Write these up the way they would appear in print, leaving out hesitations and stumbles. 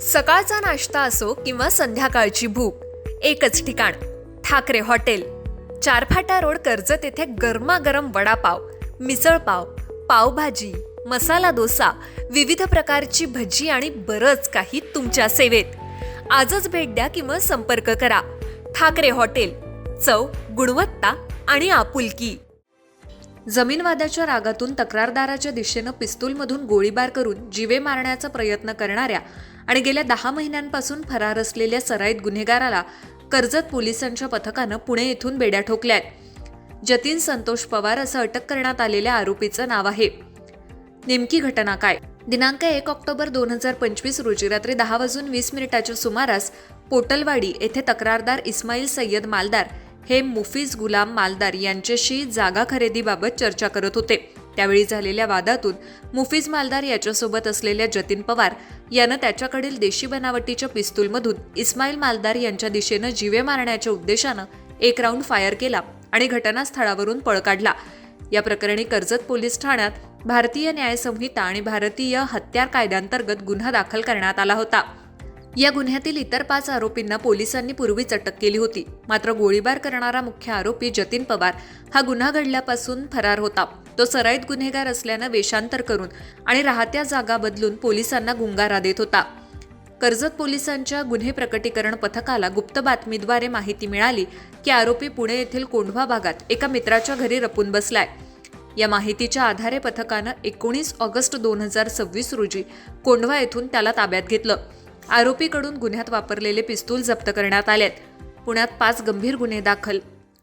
सकाळचा नाश्ता असो किंवा संध्याकाळची भूक, एकच ठिकाण, ठाकरे हॉटेल. चारफाटा रोड, कर्जत येथे गरमागरम वडापाव, मिसळपाव, पावभाजी, मसाला डोसा, विविध प्रकारची भजी आणि बरंच काही तुमच्या सेवेत. आजच भेट द्या किंवा संपर्क करा. ठाकरे हॉटेल. चव, गुणवत्ता आणि आपुलकी. जमीन वादाच्या रागातून तक्रारदाराच्या दिशेनं पिस्तूलमधून गोळीबार करून जीवे मारण्याचा प्रयत्न करणाऱ्या आणि गेल्या 10 महिन्यांपासून फरार असलेल्या सराईत गुन्हेगाराला कर्जत पोलिसांच्या पथकानं पुणे येथून बेड्या ठोकल्यात. जतीन संतोष पवार असं अटक करण्यात आलेल्या आरोपीचं नाव आहे. नेमकी घटना काय? दिनांक 1 ऑक्टोबर 2025 रोजी रात्री 10:20 सुमारास पोटलवाडी येथे तक्रारदार इस्माईल सय्यद मालदार हे मुफीज गुलाम मालदार यांच्याशी जागा खरेदीबाबत चर्चा करत होते. त्यावेळी झालेल्या वादातून मुफीज मालदार याच्यासोबत असलेल्या जतीन पवार यानं त्याच्याकडील देशी बनावटीच्या पिस्तूलमधून इस्माईल मालदार यांच्या दिशेनं जीवे मारण्याच्या उद्देशानं एक राऊंड फायर केला आणि घटनास्थळावरून पळ काढला. या प्रकरणी कर्जत पोलीस ठाण्यात भारतीय न्याय संहिता आणि भारतीय हत्यार कायद्याअंतर्गत गुन्हा दाखल करण्यात आला होता. या गुन्ह्यातील इतर 5 आरोपींना पोलिसांनी पूर्वीच अटक केली होती. मात्र गोळीबार करणारा मुख्य आरोपी जतीन पवार हा गुन्हा घडल्यापासून फरार होता. तो सराईत गुन्हेगार असल्यानं वेषांतर करून आणि राहत्या जागा बदलून पोलिसांना गुंगारा देत होता. कर्जत पोलिसांच्या गुन्हे प्रकटीकरण पथकाला गुप्त बातमीद्वारे माहिती मिळाली की आरोपी पुणे येथील कोंढवा भागात एका मित्राच्या घरी लपून बसलाय. या माहितीच्या आधारे पथकानं 19 ऑगस्ट 2026 रोजी कोंढवा येथून त्याला ताब्यात घेतलं. आरोपीकडून गुन्ह्यात वापरलेले पिस्तूल जप्त करण्यात आलेत. पुण्यात 5 गंभीर गुन्हे दाखल.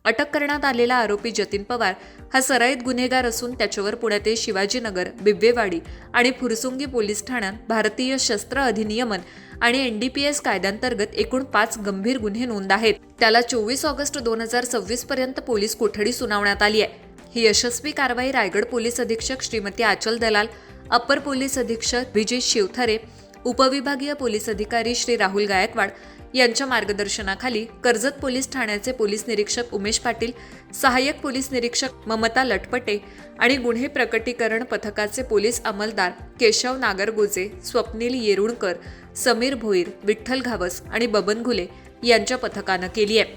अटक करण्यात आलेला आरोपी जतीन पवार हा सराईत गुन्हेगार असून त्याच्यावर पुण्यातील शिवाजीनगर, बिब्वेवाडी आणि फुरसुंगी पोलीस ठाण्यात भारतीय शस्त्र अधिनियमन आणि NDPS कायद्याअंतर्गत एकूण 5 गंभीर गुन्हे नोंद आहेत. त्याला 24 ऑगस्ट 2026 पर्यंत पोलीस कोठडी सुनावण्यात आली आहे. ही यशस्वी कारवाई रायगड पोलीस अधीक्षक श्रीमती आचल दलाल, अप्पर पोलीस अधीक्षक अभिजित शिवथरे, उपविभागीय पोलीस अधिकारी श्री राहुल गायकवाड यांच्या मार्गदर्शनाखाली कर्जत पोलीस ठाण्याचे पोलीस निरीक्षक उमेश पाटील, सहाय्यक पोलीस निरीक्षक ममता लटपटे आणि गुन्हे प्रकटीकरण पथकाचे पोलीस अंमलदार केशव नागरगोजे, स्वप्नील येरुणकर, समीर भोईर, विठ्ठल घावस आणि बबन घुले यांच्या पथकानं केली आहे.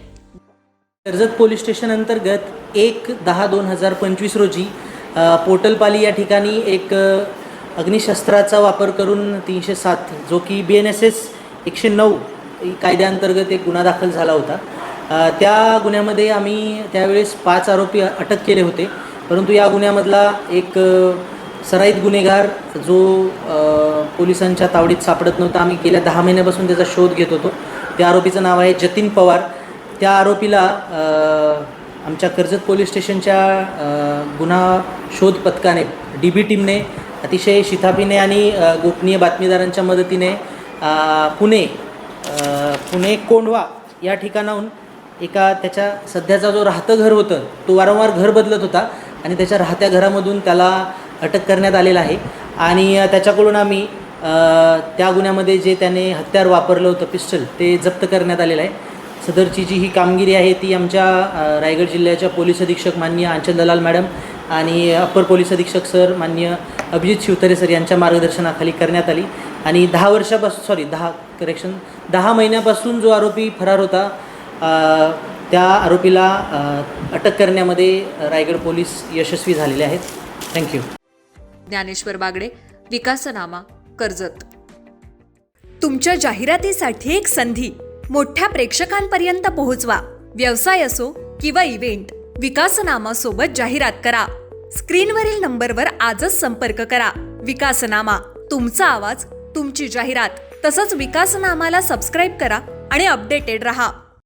कर्जत पोलीस स्टेशन अंतर्गत 1/10/2025 रोजी पोटलपाली या ठिकाणी एक अग्निशस्त्राचा वापर करून 307 जो की BNSS 109 कायद्याअंतर्गत एक गुन्हा दाखल झाला होता. त्या गुन्ह्यामध्ये आम्ही त्यावेळेस 5 आरोपी अटक केले होते. परंतु या गुन्ह्यामधला एक सराईत गुन्हेगार जो पोलिसांच्या तावडीत सापडत नव्हता, आम्ही गेल्या 10 महिन्यापासून त्याचा शोध घेत होतो. त्या आरोपीचं नाव आहे जतीन पवार. त्या आरोपीला आमच्या कर्जत पोलीस स्टेशनच्या गुन्हा शोध पथकाने DB टीमने अतिशय शिताफीने आणि गोपनीय बातमीदारांच्या मदतीने पुणे कोंढवा या ठिकाणाहून एका त्याच्या सध्याचा जो राहतं घर होतं, तो वारंवार घर बदलत होता आणि त्याच्या राहत्या घरामधून त्याला अटक करण्यात आलेला आहे. आणि त्याच्याकडून आम्ही त्या गुन्ह्यामध्ये जे त्याने हत्यार वापरलं होतं पिस्टल, ते जप्त करण्यात आलेलं आहे. सदरची जी ही कामगिरी आहे ती आमच्या रायगड जिल्ह्याच्या पोलीस अधीक्षक माननीय आचल दलाल मॅडम आणि अप्पर पोलीस अधीक्षक सर माननीय अभिजित शिवथरे सर यांच्या मार्गदर्शनाखाली करण्यात आली. आणि 10 महिन्यापासून जो आरोपी फरार होता, त्या आरोपीला अटक करण्यामध्ये रायगड पोलीस यशस्वी झालेले आहेत. थँक्यू. ज्ञानेश्वर बागडे, विकासनामा, कर्जत. तुमच्या जाहिरातीसाठी एक संधी मोठ्या प्रेक्षकांपर्यंत पोहोचवा. व्यवसाय असो किंवा इव्हेंट, विकासनामा सोबत जाहिरात करा. स्क्रीनवरील नंबरवर आजच संपर्क करा. विकासनामा. तुमचा आवाज, तुमची जाहिरात. तसंच विकासनामाला सबस्क्राईब करा आणि अपडेटेड रहा.